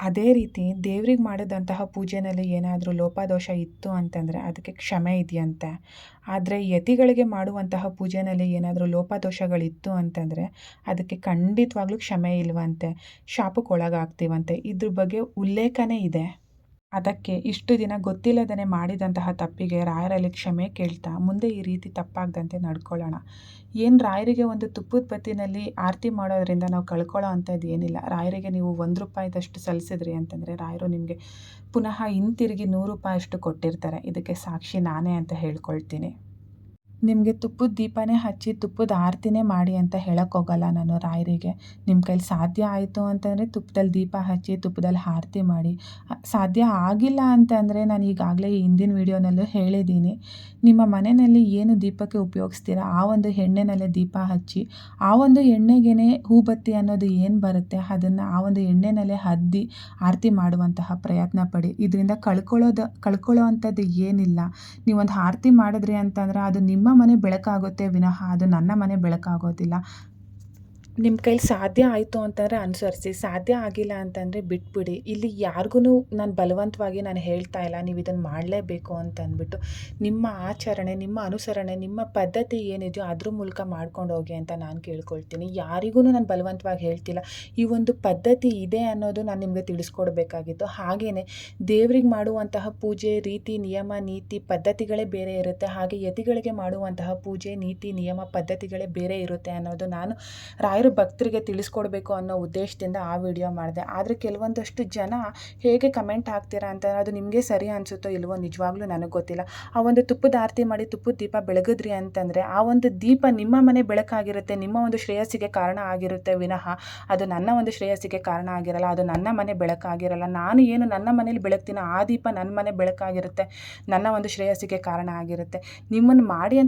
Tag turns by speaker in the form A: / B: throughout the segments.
A: ಅದೇ ರೀತಿ ದೇವ್ರಿಗೆ ಮಾಡಿದಂತಹ ಪೂಜೆಯಲ್ಲಿ ಏನಾದರೂ ಲೋಪದೋಷ ಇತ್ತು ಅಂತಂದರೆ ಅದಕ್ಕೆ ಕ್ಷಮೆ ಇದೆಯಂತೆ. ಆದರೆ ಯತಿಗಳಿಗೆ ಮಾಡುವಂತಹ ಪೂಜೆಯಲ್ಲಿ ಏನಾದರೂ ಲೋಪದೋಷಗಳಿತ್ತು ಅಂತಂದರೆ ಅದಕ್ಕೆ ಖಂಡಿತವಾಗ್ಲೂ ಕ್ಷಮೆ ಇಲ್ವಂತೆ, ಶಾಪಕ್ಕೆ ಒಳಗಾಗ್ತೀವಂತೆ. ಇದ್ರ ಬಗ್ಗೆ ಉಲ್ಲೇಖನೇ ಇದೆ. ಅದಕ್ಕೆ ಇಷ್ಟು ದಿನ ಗೊತ್ತಿಲ್ಲದೇ ಮಾಡಿದಂತಹ ತಪ್ಪಿಗೆ ರಾಯರಲ್ಲಿ ಕ್ಷಮೆ ಕೇಳ್ತಾ ಮುಂದೆ ಈ ರೀತಿ ತಪ್ಪಾಗದಂತೆ ನಡ್ಕೊಳ್ಳೋಣ. ಏನು ರಾಯರಿಗೆ ಒಂದು ತುಪ್ಪದ ಬತ್ತಿನಲ್ಲಿ ಆರತಿ ಮಾಡೋದ್ರಿಂದ ನಾವು ಕಳ್ಕೊಳ್ಳೋ ಅಂಥದ್ದು ಏನಿಲ್ಲ. ರಾಯರಿಗೆ ನೀವು ₹1 ಸಲ್ಲಿಸಿದ್ರಿ ಅಂತಂದರೆ ರಾಯರು ನಿಮಗೆ ಪುನಃ ಹಿಂತಿರುಗಿ ₹100 ಅಷ್ಟು ಕೊಟ್ಟಿರ್ತಾರೆ. ಇದಕ್ಕೆ ಸಾಕ್ಷಿ ನಾನೇ ಅಂತ ಹೇಳ್ಕೊಳ್ತೀನಿ. ನಿಮಗೆ ತುಪ್ಪದ ದೀಪನೇ ಹಚ್ಚಿ ತುಪ್ಪದ ಆರತಿನೇ ಮಾಡಿ ಅಂತ ಹೇಳೋಕ್ಕೋಗಲ್ಲ ನಾನು ರಾಯರಿಗೆ. ನಿಮ್ಮ ಕೈಲಿ ಸಾಧ್ಯ ಆಯಿತು ಅಂತಂದರೆ ತುಪ್ಪದಲ್ಲಿ ದೀಪ ಹಚ್ಚಿ ತುಪ್ಪದಲ್ಲಿ ಆರತಿ ಮಾಡಿ. ಸಾಧ್ಯ ಆಗಿಲ್ಲ ಅಂತಂದರೆ ನಾನು ಈಗಾಗಲೇ ಹಿಂದಿನ ವೀಡಿಯೋನಲ್ಲೂ ಹೇಳಿದ್ದೀನಿ, ನಿಮ್ಮ ಮನೆಯಲ್ಲಿ ಏನು ದೀಪಕ್ಕೆ ಉಪಯೋಗಿಸ್ತೀರಾ ಆ ಒಂದು ಎಣ್ಣೆನಲ್ಲೇ ದೀಪ ಹಚ್ಚಿ, ಆ ಒಂದು ಎಣ್ಣೆಗೇ ಹೂಬತ್ತಿ ಅನ್ನೋದು ಏನು ಬರುತ್ತೆ ಅದನ್ನು ಆ ಒಂದು ಎಣ್ಣೆನಲ್ಲೇ ಅದ್ದಿ ಆರತಿ ಮಾಡುವಂತಹ ಪ್ರಯತ್ನ ಪಡಿ. ಇದರಿಂದ ಕಳ್ಕೊಳ್ಳೋ ಅಂಥದ್ದು ಏನಿಲ್ಲ. ನೀವೊಂದು ಆರತಿ ಮಾಡಿದ್ರಿ ಅಂತಂದರೆ ಅದು ನಿಮ್ಮ ಮನೆ ಬೆಳಕಾಗುತ್ತೆ ವಿನಃ ಅದು ನನ್ನ ಮನೆ ಬೆಳಕಾಗೋದಿಲ್ಲ. ನಿಮ್ಮ ಕೈಲಿ ಸಾಧ್ಯ ಆಯಿತು ಅಂತಂದರೆ ಅನುಸರಿಸಿ, ಸಾಧ್ಯ ಆಗಿಲ್ಲ ಅಂತಂದರೆ ಬಿಟ್ಬಿಡಿ. ಇಲ್ಲಿ ಯಾರಿಗೂ ನಾನು ಬಲವಂತವಾಗಿ ನಾನು ಹೇಳ್ತಾ ಇಲ್ಲ ನೀವು ಇದನ್ನು ಮಾಡಲೇಬೇಕು ಅಂತಂದ್ಬಿಟ್ಟು. ನಿಮ್ಮ ಆಚರಣೆ, ನಿಮ್ಮ ಅನುಸರಣೆ, ನಿಮ್ಮ ಪದ್ಧತಿ ಏನಿದೆಯೋ ಅದ್ರ ಮೂಲಕ ಮಾಡ್ಕೊಂಡು ಹೋಗಿ ಅಂತ ನಾನು ಕೇಳ್ಕೊಳ್ತೀನಿ. ಯಾರಿಗೂ ನಾನು ಬಲವಂತವಾಗಿ ಹೇಳ್ತಿಲ್ಲ. ಈ ಒಂದು ಪದ್ಧತಿ ಇದೆ ಅನ್ನೋದು ನಾನು ನಿಮಗೆ ತಿಳಿಸ್ಕೊಡ್ಬೇಕಾಗಿತ್ತು. ಹಾಗೆಯೇ ದೇವ್ರಿಗೆ ಮಾಡುವಂತಹ ಪೂಜೆ ರೀತಿ ನಿಯಮ ನೀತಿ ಪದ್ಧತಿಗಳೇ ಬೇರೆ ಇರುತ್ತೆ. ಹಾಗೆ ಯತಿಗಳಿಗೆ ಮಾಡುವಂತಹ ಪೂಜೆ ನೀತಿ ನಿಯಮ ಪದ್ಧತಿಗಳೇ ಬೇರೆ ಇರುತ್ತೆ ಅನ್ನೋದು ನಾನು ರಾಯರ ಭಕ್ತರಿಗೆ ತಿಳಿಸ್ಕೊಡ್ಬೇಕು ಅನ್ನೋ ಉದ್ದೇಶದಿಂದ ಆ ವಿಡಿಯೋ ಮಾಡಿದೆ. ಆದರೆ ಕೆಲವೊಂದಷ್ಟು ಜನ ಹೇಗೆ ಕಮೆಂಟ್ ಹಾಕ್ತೀರಾ ಅಂತ ಅದು ನಿಮಗೆ ಸರಿ ಅನಿಸುತ್ತೋ ಇಲ್ವೋ ನಿಜವಾಗ್ಲೂ ನನಗೆ ಗೊತ್ತಿಲ್ಲ. ಆ ಒಂದು ತುಪ್ಪದ ಆರತಿ ಮಾಡಿ ತುಪ್ಪದ ದೀಪ ಬೆಳಗಿದ್ರಿ ಅಂತಂದರೆ ಆ ಒಂದು ದೀಪ ನಿಮ್ಮ ಮನೆ ಬೆಳಕಾಗಿರುತ್ತೆ, ನಿಮ್ಮ ಒಂದು ಶ್ರೇಯಸ್ಸಿಗೆ ಕಾರಣ ಆಗಿರುತ್ತೆ ವಿನಃ ಅದು ನನ್ನ ಒಂದು ಶ್ರೇಯಸ್ಸಿಗೆ ಕಾರಣ ಆಗಿರಲ್ಲ, ಅದು ನನ್ನ ಮನೆ ಬೆಳಕಾಗಿರಲ್ಲ. ನಾನು ಏನು ನನ್ನ ಮನೇಲಿ ಬೆಳಗ್ತೀನೋ ಆ ದೀಪ ನನ್ನ ಮನೆ ಬೆಳಕಾಗಿರುತ್ತೆ, ನನ್ನ ಒಂದು ಶ್ರೇಯಸ್ಸಿಗೆ ಕಾರಣ ಆಗಿರುತ್ತೆ. ನಿಮ್ಮನ್ನು ಮಾಡಿ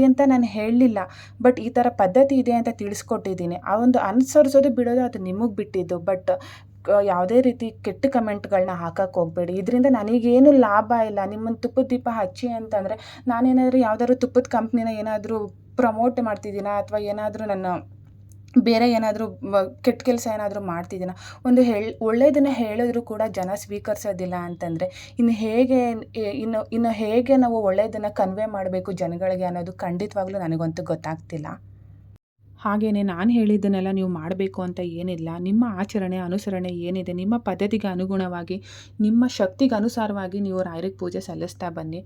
A: ಅಂತ ನಾನು ಹೇಳಲಿಲ್ಲ, ಬಟ್ ಈ ಥರ ಪದ್ಧತಿ ಇದೆ ಅಂತ ತಿಳಿಸ್ಕೊಟ್ಟಿದ್ದೀನಿ. ಆ ಒಂದು ಅನುಸರಿಸೋದು ಬಿಡೋದು ಅದು ನಿಮಗೆ ಬಿಟ್ಟಿದ್ದು. ಬಟ್ ಯಾವುದೇ ರೀತಿ ಕೆಟ್ಟ ಕಮೆಂಟ್ಗಳನ್ನ ಹಾಕಕ್ಕೆ ಹೋಗಬೇಡಿ. ಇದರಿಂದ ನನಗೇನು ಲಾಭ ಇಲ್ಲ. ನಿಮ್ಮನ್ನು ತುಪ್ಪದ ದೀಪ ಹಚ್ಚಿ ಅಂತಂದರೆ ನಾನೇನಾದರೂ ಯಾವುದಾದ್ರು ತುಪ್ಪದ ಕಂಪ್ನಿನ ಏನಾದರೂ ಪ್ರಮೋಟ್ ಮಾಡ್ತಿದ್ದೀನಾ ಅಥವಾ ಏನಾದರೂ ನನ್ನ ಬೇರೆ ಏನಾದರೂ ಕೆಟ್ಟ ಕೆಲಸ ಏನಾದರೂ ಮಾಡ್ತಿದ್ದೀನ? ಒಂದು ಒಳ್ಳೆಯದನ್ನು ಹೇಳಿದ್ರು ಕೂಡ ಜನ ಸ್ವೀಕರಿಸೋದಿಲ್ಲ ಅಂತಂದರೆ ಇನ್ನು ಹೇಗೆ ನಾವು ಒಳ್ಳೆಯದನ್ನು ಕನ್ವೆ ಮಾಡಬೇಕು ಜನಗಳಿಗೆ ಅನ್ನೋದು ಖಂಡಿತವಾಗ್ಲೂ ನನಗಂತೂ ಗೊತ್ತಾಗ್ತಿಲ್ಲ. ಹಾಗೆಯೇ ನಾನು ಹೇಳಿದ್ದನ್ನೆಲ್ಲ ನೀವು ಮಾಡಬೇಕು ಅಂತ ಏನಿಲ್ಲ. ನಿಮ್ಮ ಆಚರಣೆ ಅನುಸರಣೆ ಏನಿದೆ ನಿಮ್ಮ ಪದ್ಧತಿಗೆ ಅನುಗುಣವಾಗಿ ನಿಮ್ಮ ಶಕ್ತಿಗೆ ಅನುಸಾರವಾಗಿ ನೀವು ರಾಯರಿಗೆ ಪೂಜೆ ಸಲ್ಲಿಸ್ತಾ ಬನ್ನಿ.